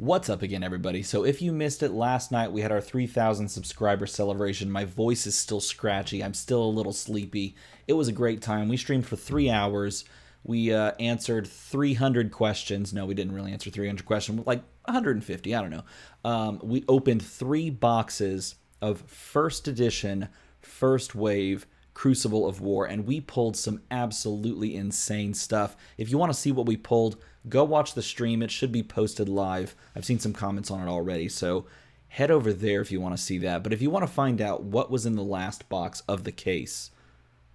What's up again, everybody? So if you missed it last night, we had our 3,000 subscriber celebration. My voice is still scratchy. I'm still a little sleepy. It was a great time. We streamed for 3 hours. We answered 300 questions. No, we didn't really answer 300 questions. Like 150, I don't know. We opened 3 boxes of first edition, first wave Crucible of War, and we pulled some absolutely insane stuff. If you want to see what we pulled, go watch the stream. It should be posted live. I've seen some comments on it already, so head over there if you want to see that. But if you want to find out what was in the last box of the case,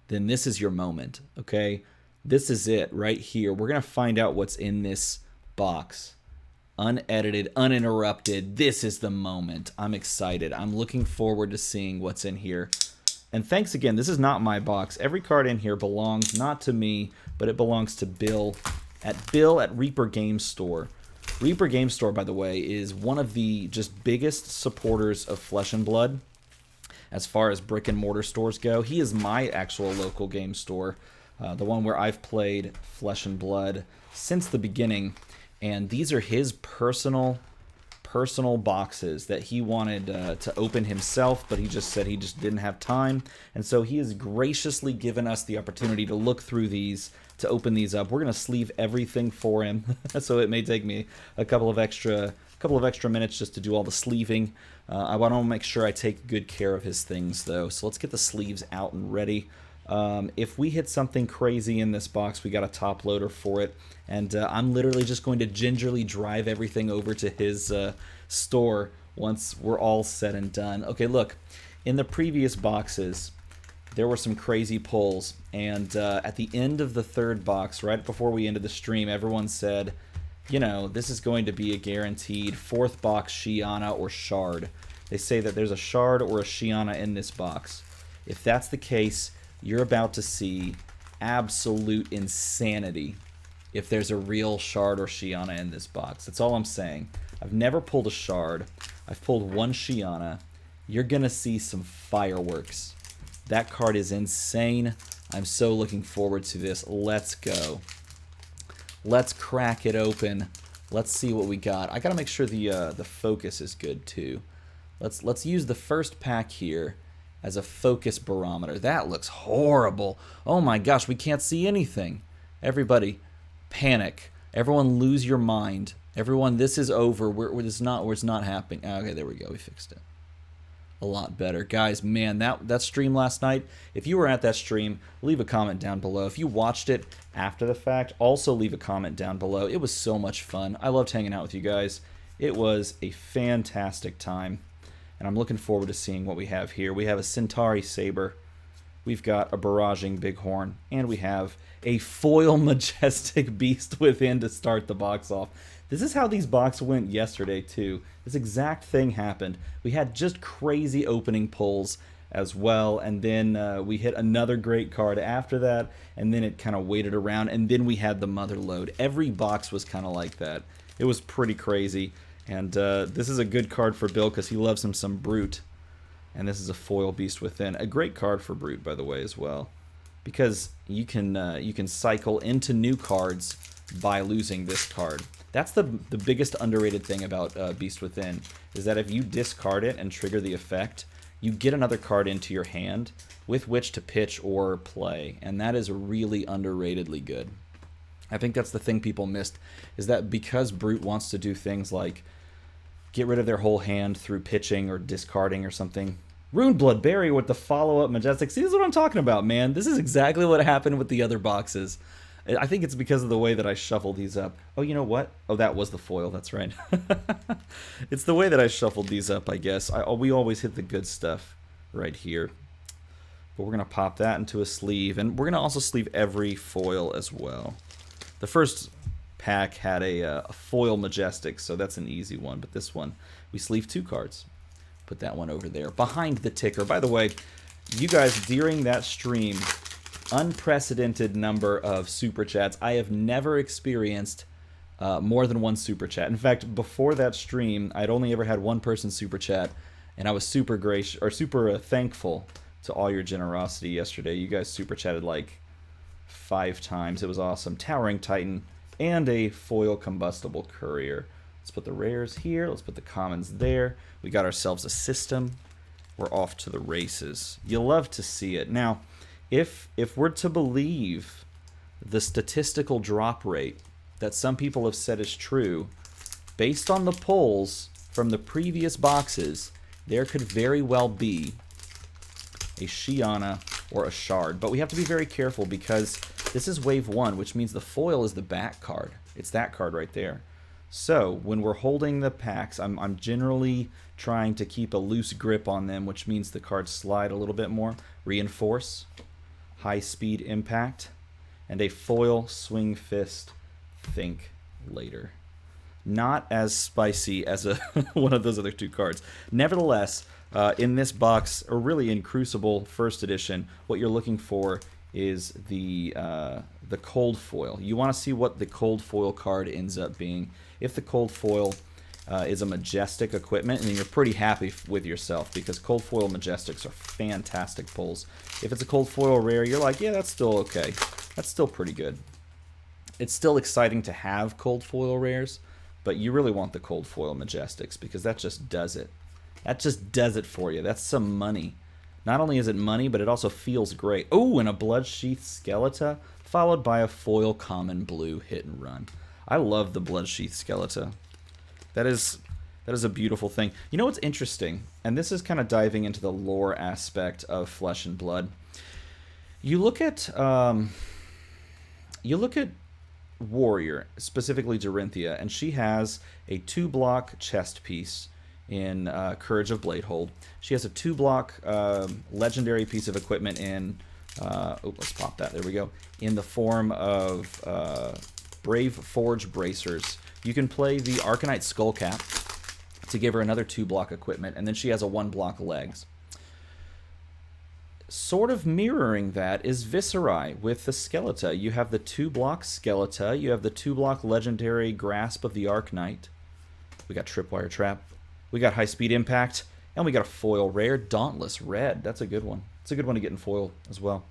then this is your moment, okay? This is it right here. We're going to find out what's in this box. Unedited, uninterrupted. This is the moment. I'm excited. I'm looking forward to seeing what's in here. And thanks again. This is not my box. Every card in here belongs not to me, but it belongs to Bill at Reaper Game Store. Reaper Game Store, by the way, is one of the just biggest supporters of Flesh and Blood as far as brick and mortar stores go. He is my actual local game store, the one where I've played Flesh and Blood since the beginning. And these are his personal boxes that he wanted to open himself, but he just said he just didn't have time. And so he has graciously given us the opportunity to look through these, to open these up. We're going to sleeve everything for him, so it may take me a couple of extra minutes just to do all the sleeving. I want to make sure I take good care of his things, though. So let's get the sleeves out and ready. If we hit something crazy in this box, we got a top loader for it. And I'm literally just going to gingerly drive everything over to his store once we're all said and done. Okay, look, in the previous boxes, there were some crazy pulls. And at the end of the third box, right before we ended the stream, everyone said, you know, this is going to be a guaranteed 4th box Shiana or Shard. They say that there's a Shard or a Shiana in this box. If that's the case, you're about to see absolute insanity if there's a real Shard or Shiana in this box. That's all I'm saying. I've never pulled a Shard. I've pulled one Shiana. You're going to see some fireworks. That card is insane. I'm so looking forward to this. Let's go. Let's crack it open. Let's see what we got. I got to make sure the focus is good too. Let's use the first pack here as a focus barometer. That looks horrible. Oh my gosh, we can't see anything. Everybody, panic. Everyone lose your mind. Everyone, this is over. It's not happening. Okay, there we go. We fixed it. A lot better. Guys, man, that stream last night, if you were at that stream, leave a comment down below. If you watched it after the fact, also leave a comment down below. It was so much fun. I loved hanging out with you guys. It was a fantastic time. And I'm looking forward to seeing what we have here. We have a Centauri Saber. We've got a Barraging Bighorn. And we have a foil Majestic Beast within to start the box off. This is how these boxes went yesterday, too. This exact thing happened. We had just crazy opening pulls as well. And then we hit another great card after that. And then it kind of waited around. And then we had the Mother Load. Every box was kind of like that. It was pretty crazy. And this is a good card for Bill because he loves him some Brute. And this is a foil Beast Within. A great card for Brute, by the way, as well. Because you can cycle into new cards by losing this card. That's the biggest underrated thing about Beast Within, is that if you discard it and trigger the effect, you get another card into your hand with which to pitch or play. And that is really underratedly good. I think that's the thing people missed, is that because Brute wants to do things like get rid of their whole hand through pitching or discarding or something. Runeblood Berry with the follow-up Majestic. See, this is what I'm talking about, man. This is exactly what happened with the other boxes. I think it's because of the way that I shuffled these up. Oh, you know what? Oh, that was the foil. That's right. It's the way that I shuffled these up, I guess. We always hit the good stuff right here. But we're going to pop that into a sleeve. And we're going to also sleeve every foil as well. The first pack had a foil Majestic, so that's an easy one. But this one, we sleeve 2 cards. Put that one over there. Behind the ticker. By the way, you guys, during that stream, unprecedented number of super chats. I have never experienced more than 1 super chat. In fact, before that stream, I'd only ever had 1 person super chat, and I was super gracious or super thankful to all your generosity yesterday. You guys super chatted like 5 times. It was awesome. Towering Titan and a foil combustible courier. Let's put the rares here. Let's put the commons there. We got ourselves a system. We're off to the races. You'll love to see it. Now, if we're to believe the statistical drop rate that some people have said is true, based on the polls from the previous boxes, there could very well be a Shiana or a Shard. But we have to be very careful because this is wave 1, which means the foil is the back card. It's that card right there. So when we're holding the packs, I'm generally trying to keep a loose grip on them, which means the cards slide a little bit more. Reinforce, high speed impact, and a foil swing fist, think later. Not as spicy as one of those other two cards. Nevertheless, in this box, or really in Crucible First Edition, what you're looking for is the cold foil. You want to see what the cold foil card ends up being. If the cold foil is a majestic equipment, then you're pretty happy with yourself because cold foil majestics are fantastic pulls. If it's a cold foil rare, you're like, yeah, that's still okay. That's still pretty good. It's still exciting to have cold foil rares, but you really want the cold foil majestics because that just does it. That just does it for you. That's some money. Not only is it money, but it also feels great. Oh, and a Bloodsheath Skeleton, followed by a foil common blue hit and run. I love the Bloodsheath Skeleton. That is a beautiful thing. You know what's interesting? And this is kind of diving into the lore aspect of Flesh and Blood. You look at Warrior, specifically Dorinthia, and she has a 2-block chest piece in Courage of Bladehold. She has a 2-block legendary piece of equipment in, let's pop that, there we go, in the form of Brave Forge Bracers. You can play the Arcanite Skullcap to give her another 2-block equipment, and then she has a 1-block legs. Sort of mirroring that is Viscerai with the Skeleton. You have the 2-block Skeleton, you have the 2-block legendary Grasp of the Arknight. We got Tripwire Trap. We got High Speed Impact, and we got a foil rare, Dauntless Red. That's a good one. It's a good one to get in foil as well.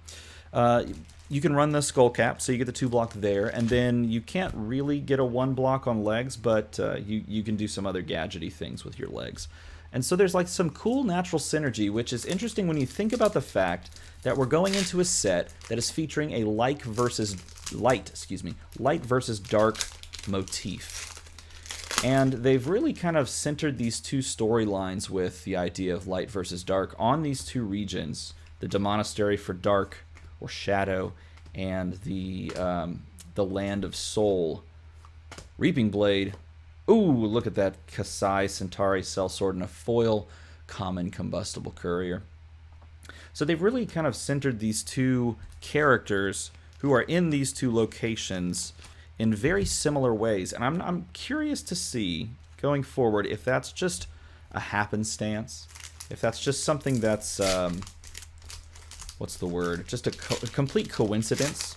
You can run the Skull Cap, so you get the 2-block there, and then you can't really get a 1-block on legs, but you can do some other gadgety things with your legs. And so there's like some cool natural synergy, which is interesting when you think about the fact that we're going into a set that is featuring a light versus dark motif. And they've really kind of centered these two storylines with the idea of light versus dark on these two regions, the Demonastery for dark or shadow, and the Land of Soul. Reaping Blade. Ooh, look at that Kasai Centauri Sellsword and a foil common combustible courier. So they've really kind of centered these two characters who are in these two locations in very similar ways. And I'm curious to see, going forward, if that's just a happenstance, if that's just something that's, what's the word? Just a complete coincidence.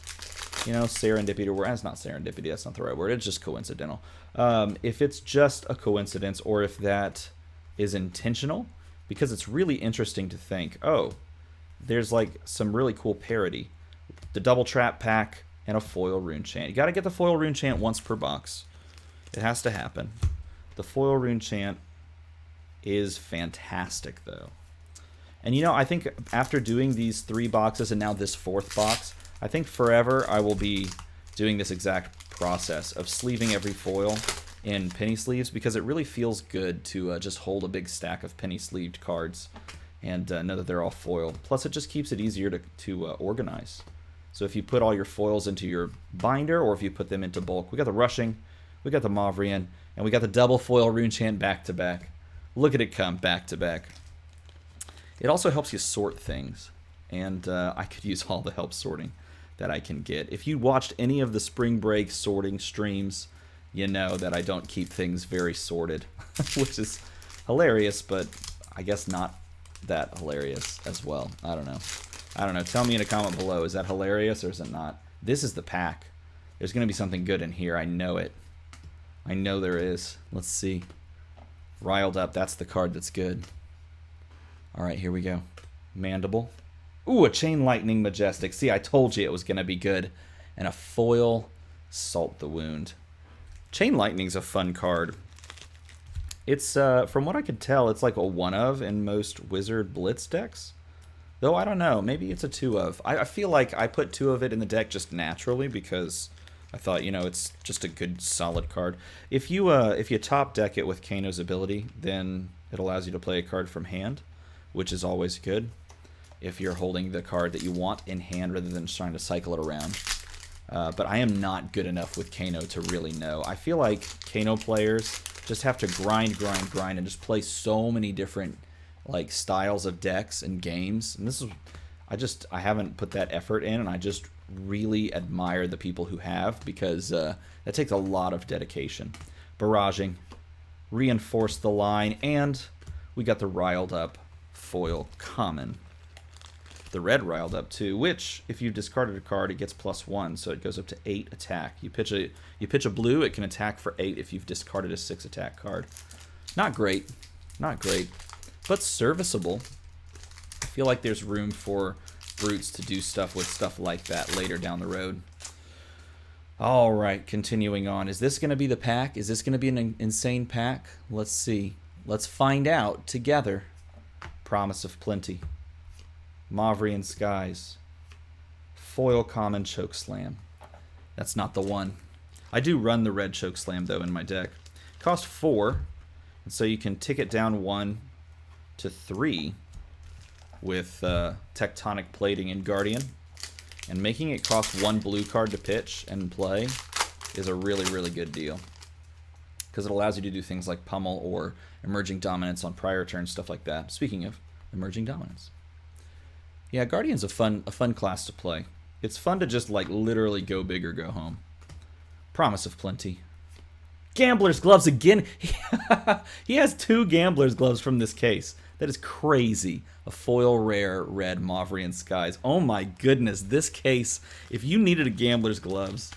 You know, serendipity, or that's not serendipity, that's not the right word, it's just coincidental. If it's just a coincidence, or if that is intentional, because it's really interesting to think, oh, there's like some really cool parody. The double trap pack and a foil rune chant. You gotta get the foil rune chant once per box. It has to happen. The foil rune chant is fantastic, though. And you know, I think after doing these 3 boxes and now this 4th box, I think forever I will be doing this exact process of sleeving every foil in penny sleeves, because it really feels good to just hold a big stack of penny sleeved cards and know that they're all foil. Plus it just keeps it easier to organize. So if you put all your foils into your binder, or if you put them into bulk, we got the Rushing, we got the Mavrian, and we got the double foil rune chant back to back. Look at it come back to back. It also helps you sort things, and I could use all the help sorting that I can get. If you watched any of the spring break sorting streams, you know that I don't keep things very sorted, which is hilarious, but I guess not that hilarious as well. I don't know. Tell me in a comment below, is that hilarious or is it not? This is the pack. There's going to be something good in here. I know it. I know there is. Let's see. Riled Up. That's the card that's good. All right, here we go. Mandible. Ooh, a Chain Lightning Majestic. See, I told you it was going to be good. And a foil Salt the Wound. Chain Lightning's a fun card. It's, from what I could tell, it's like a 1 of in most Wizard Blitz decks. Though I don't know, maybe it's a 2 of. I feel like I put 2 of it in the deck just naturally because I thought, you know, it's just a good solid card. If you top deck it with Kano's ability, then it allows you to play a card from hand, which is always good if you're holding the card that you want in hand rather than just trying to cycle it around. But I am not good enough with Kano to really know. I feel like Kano players just have to grind, and just play so many different like styles of decks and games. And this is, I haven't put that effort in, and I just really admire the people who have, because that takes a lot of dedication. Barraging, reinforce the line, and we got the riled up foil common. The red riled up too, which if you discarded a card, it gets +1, so it goes up to 8 attack. You pitch a blue, it can attack for 8 if you've discarded a 6 attack card. Not great, but serviceable. I feel like there's room for brutes to do stuff with stuff like that later down the road. All right, continuing on. Is this going to be the pack? Is this going to be an insane pack? Let's see. Let's find out together. Promise of Plenty. Mavrian Skies. Foil Common Chokeslam. That's not the one. I do run the red Chokeslam, though, in my deck. Cost 4, and so you can tick it down 1 to 3 with Tectonic Plating and Guardian. And making it cost 1 blue card to pitch and play is a really, really good deal, because it allows you to do things like Pummel or Emerging Dominance on prior turns, stuff like that. Speaking of Emerging Dominance. Yeah, Guardian's a fun class to play. It's fun to just like literally go big or go home. Promise of Plenty. Gambler's Gloves again. He has 2 Gambler's Gloves from this case. That is crazy. A foil rare red Mavrian Skies. Oh my goodness, this case, if you needed a Gambler's Gloves,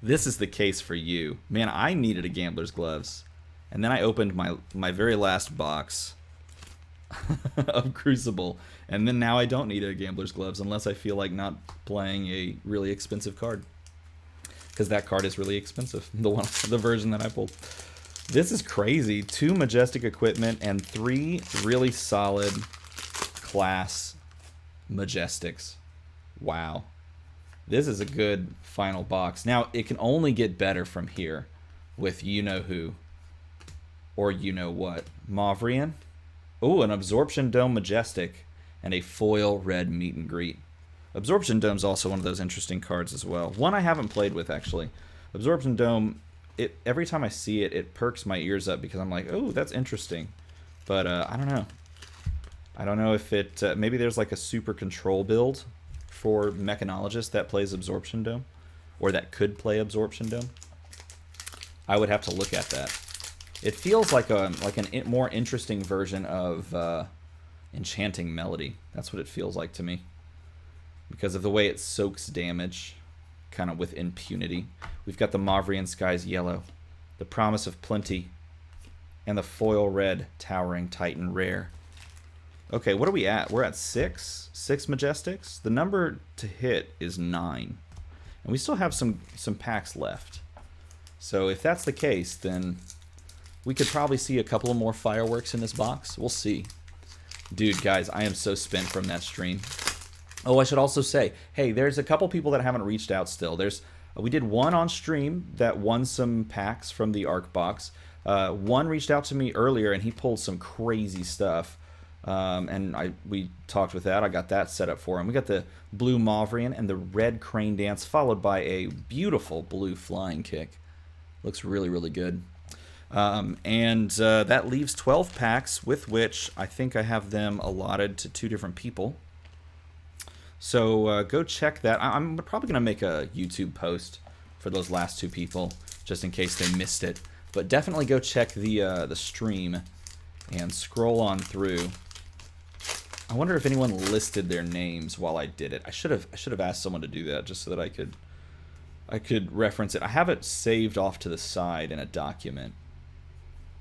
this is the case for you. Man, I needed a Gambler's Gloves. And then I opened my very last box of Crucible, and then now I don't need a Gambler's Gloves unless I feel like not playing a really expensive card, because that card is really expensive, the version that I pulled. This is crazy. 2 Majestic Equipment and 3 really solid class Majestics. Wow. This is a good final box. Now, it can only get better from here with you-know-who or you-know-what. Mavrian. Oh, an Absorption Dome Majestic and a foil red Meet and Greet. Absorption Dome's also one of those interesting cards as well. One I haven't played with, actually. Absorption Dome, every time I see it, it perks my ears up because I'm like, oh, that's interesting. But I don't know. I don't know if it... maybe there's like a super control build for Mechanologist that plays Absorption Dome, or that could play Absorption Dome. I would have to look at that. It feels like a more interesting version of Enchanting Melody. That's what it feels like to me, because of the way it soaks damage, kind of with impunity. We've got the Mavrian Skies yellow, the Promise of Plenty, and the foil red Towering Titan rare. Okay, what are we at? We're at 6 Majestics. The number to hit is 9, and we still have some packs left. So if that's the case, then we could probably see a couple of more fireworks in this box. We'll see. Dude, guys, I am so spent from that stream. Oh, I should also say, hey, there's a couple people that haven't reached out still. We did one on stream that won some packs from the ARC box. One reached out to me earlier, and he pulled some crazy stuff. And we talked with that. I got that set up for him. We got the blue Mavrian and the red Crane Dance, followed by a beautiful blue Flying Kick. Looks really, really good. That leaves 12 packs, with which I think I have them allotted to 2 different people. So go check that. I'm probably going to make a YouTube post for those last 2 people, just in case they missed it. But definitely go check the stream and scroll on through. I wonder if anyone listed their names while I did it. I should have asked someone to do that just so that I could reference it. I have it saved off to the side in a document.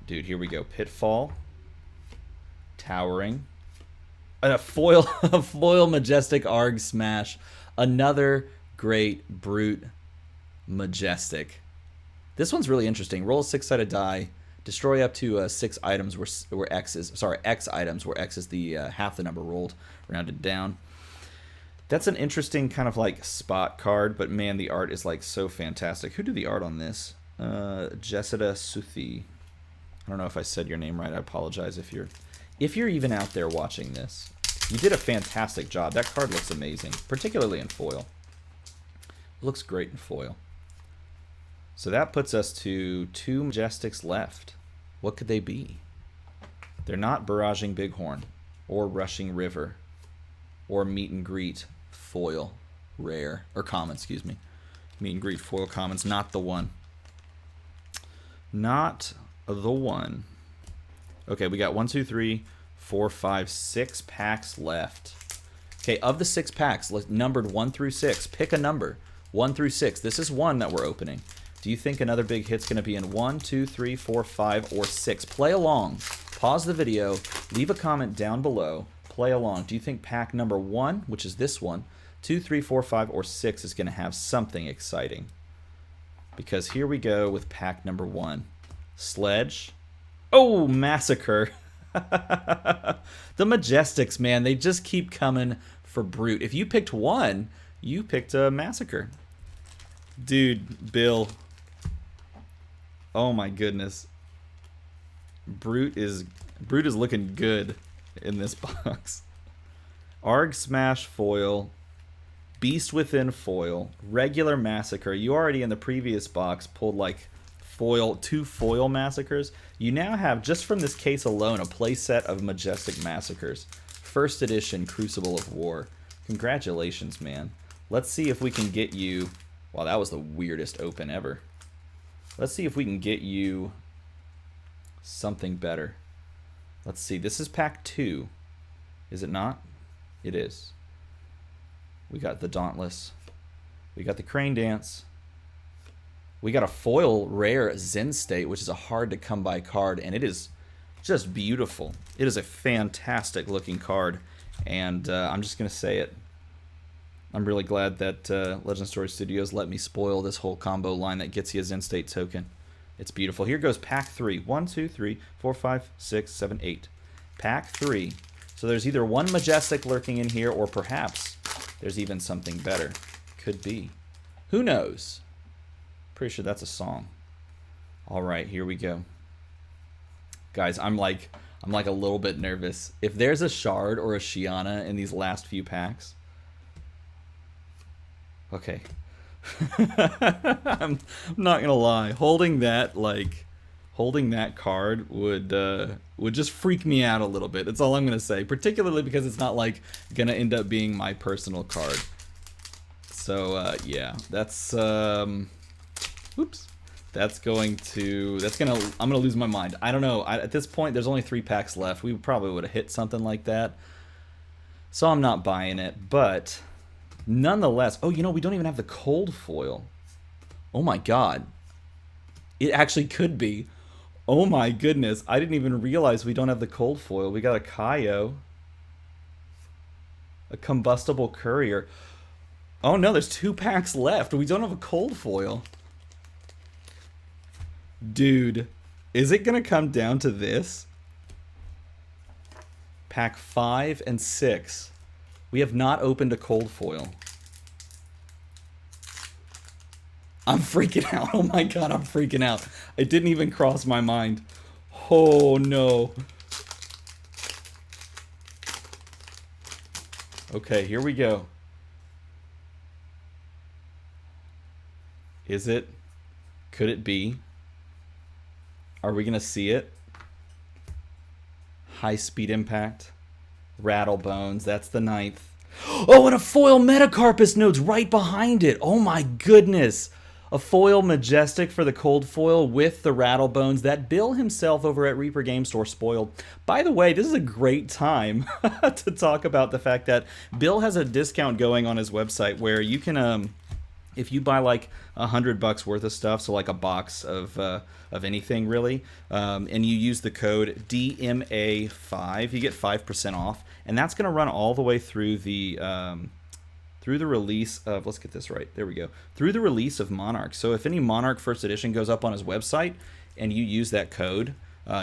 Dude, here we go. Pitfall, Towering, a foil Majestic Arg Smash, another great Brute Majestic. This one's really interesting. Roll a 6-sided die, Destroy up to 6 items where X is, sorry, X items where X is the half the number rolled, rounded down. That's an interesting kind of like spot card, but man, the art is like so fantastic. Who did the art on this? Jessida Suthi. I don't know if I said your name right. I apologize if you're even out there watching this. You did a fantastic job. That card looks amazing, particularly in foil. It looks great in foil. So that puts us to 2 Majestics left. What could they be? They're not Barraging Bighorn or Rushing River or Meet and Greet foil rare or common, excuse me. Meet and Greet foil commons, not the one. Not the one. Okay, we got 1, 2, 3, 4, 5, 6 packs left. Okay, of the 6 packs, numbered 1 through 6, pick a number. 1 through 6. This is 1 that we're opening. Do you think another big hit's going to be in 1, 2, 3, 4, 5, or 6? Play along. Pause the video. Leave a comment down below. Play along. Do you think pack number 1, which is this one, 2, 3, 4, 5, or 6 is going to have something exciting? Because here we go with pack number 1. Sledge. Oh, Massacre. The Majestics, man, they just keep coming for Brute. If you picked 1, you picked a Massacre. Dude, Bill. Oh my goodness. Brute is looking good in this box. Arg Smash foil. Beast Within foil. Regular Massacre. You already in the previous box pulled like 2 foil Massacres. You now have, just from this case alone, a playset of Majestic Massacres. First edition Crucible of War. Congratulations, man. Let's see if we can get you... Wow, that was the weirdest open ever. Let's see if we can get you something better. Let's see. This is pack 2. Is it not? It is. We got the Dauntless. We got the Crane Dance. We got a foil rare Zen State, which is a hard to come by card, and it is just beautiful. It is a fantastic looking card, and I'm just going to say it. I'm really glad that Legend Storage Studios let me spoil this whole combo line that gets you a Zen State token. It's beautiful. Here goes pack 3. 1, 2, 3, 4, 5, 6, 7, 8. Pack 3. So there's either 1 Majestic lurking in here, or perhaps there's even something better. Could be. Who knows? Pretty sure that's a song. All right, here we go. Guys, I'm like a little bit nervous. If there's a Shard or a Shiana in these last few packs... Okay. I'm not gonna lie. Holding that card would just freak me out a little bit. That's all I'm gonna say. Particularly because it's not like gonna end up being my personal card. So yeah, that's oops. I'm gonna lose my mind. I don't know. At this point, there's only 3 packs left. We probably would have hit something like that. So I'm not buying it, but. Nonetheless, oh, you know, we don't even have the cold foil. Oh my god. It actually could be. Oh my goodness. I didn't even realize we don't have the cold foil. We got a Kaio. A Combustible Courier. Oh no, there's 2 packs left. We don't have a cold foil. Dude, is it going to come down to this? Pack 5 and 6. We have not opened a cold foil. I'm freaking out. Oh my god, I'm freaking out. It didn't even cross my mind. Oh no. Okay, here we go. Is it? Could it be? Are we going to see it? High Speed Impact. Rattle Bones, that's the 9th. Oh, and a foil Metacarpus nodes right behind it. Oh my goodness. A foil Majestic for the cold foil with the Rattle Bones that Bill himself over at Reaper Game Store spoiled. By the way, this is a great time to talk about the fact that Bill has a discount going on his website where you can, if you buy like $100 worth of stuff, so like a box of anything really, and you use the code DMA5, you get 5% off, and that's going to run all the way through the release of, let's get this right, there we go, through the release of Monarch. So if any Monarch first edition goes up on his website and you use that code,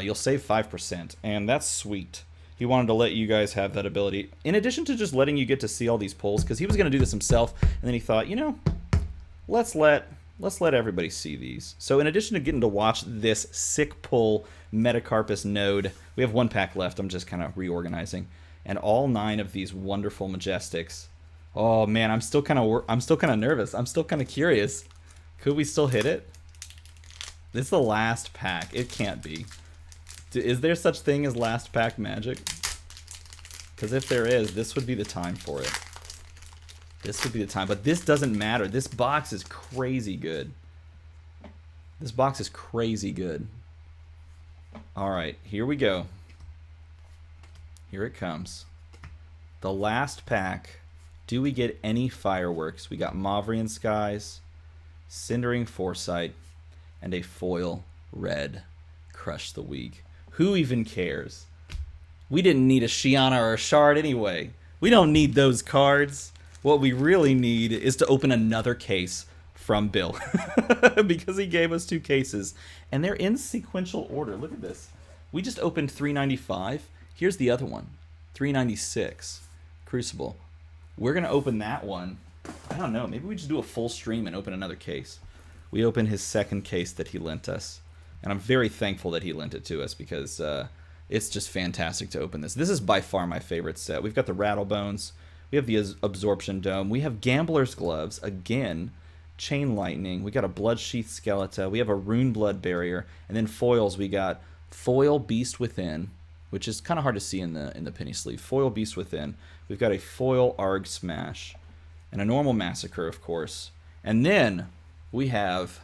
you'll save 5%, and that's sweet. He wanted to let you guys have that ability, in addition to just letting you get to see all these pulls, because he was going to do this himself, and then he thought, you know, let's let everybody see these. So in addition to getting to watch this sick pull Metacarpus node, we have 1 pack left. I'm just kind of reorganizing, and all 9 of these wonderful Majestics. Oh man, I'm still kind of nervous. I'm still kind of curious. Could we still hit it? This is the last pack. It can't be. Is there such thing as last pack magic? Because if there is, this would be the time for it. This would be the time. But this doesn't matter. This box is crazy good. This box is crazy good. Alright, here we go. Here it comes. The last pack. Do we get any fireworks? We got Mavrian Skies, Cindering Foresight, and a foil red Crush the Weak. Who even cares? We didn't need a Shiana or a Shard anyway. We don't need those cards. What we really need is to open another case from Bill. Because he gave us 2 cases. And they're in sequential order. Look at this. We just opened 395. Here's the other one. 396. Crucible. We're going to open that one. I don't know. Maybe we just do a full stream and open another case. We open his second case that he lent us. And I'm very thankful that he lent it to us, because it's just fantastic to open this. This is by far my favorite set. We've got the Rattlebones. We have the Absorption Dome. We have Gambler's Gloves. Again, Chain Lightning. We got a Bloodsheath Skeleton. We have a Rune Blood Barrier. And then foils, we got Foil Beast Within, which is kind of hard to see in the penny sleeve. Foil Beast Within. We've got a foil Arg Smash. And a normal Massacre, of course. And then we have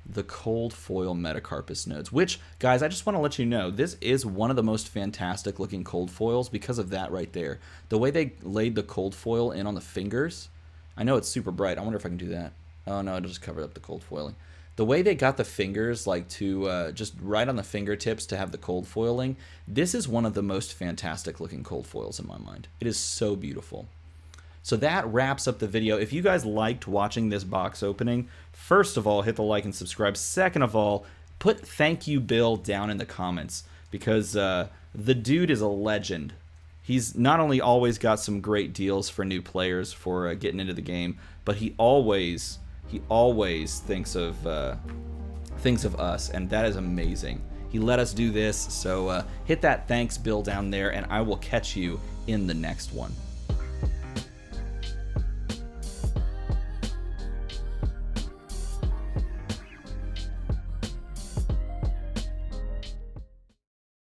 the cold foil Metacarpus nodes, which, guys, I just want to let you know, this is one of the most fantastic looking cold foils because of that right there. The way they laid the cold foil in on the fingers, I know it's super bright. I wonder if I can do that. Oh no, it'll just cover up the cold foiling. The way they got the fingers, like, to just right on the fingertips to have the cold foiling, this is one of the most fantastic looking cold foils in my mind. It is so beautiful. So that wraps up the video. If you guys liked watching this box opening, first of all, hit the like and subscribe. Second of all, put thank you Bill down in the comments, because the dude is a legend. He's not only always got some great deals for new players for getting into the game, but he always thinks of us, and that is amazing. He let us do this, so hit that thanks Bill down there, and I will catch you in the next one.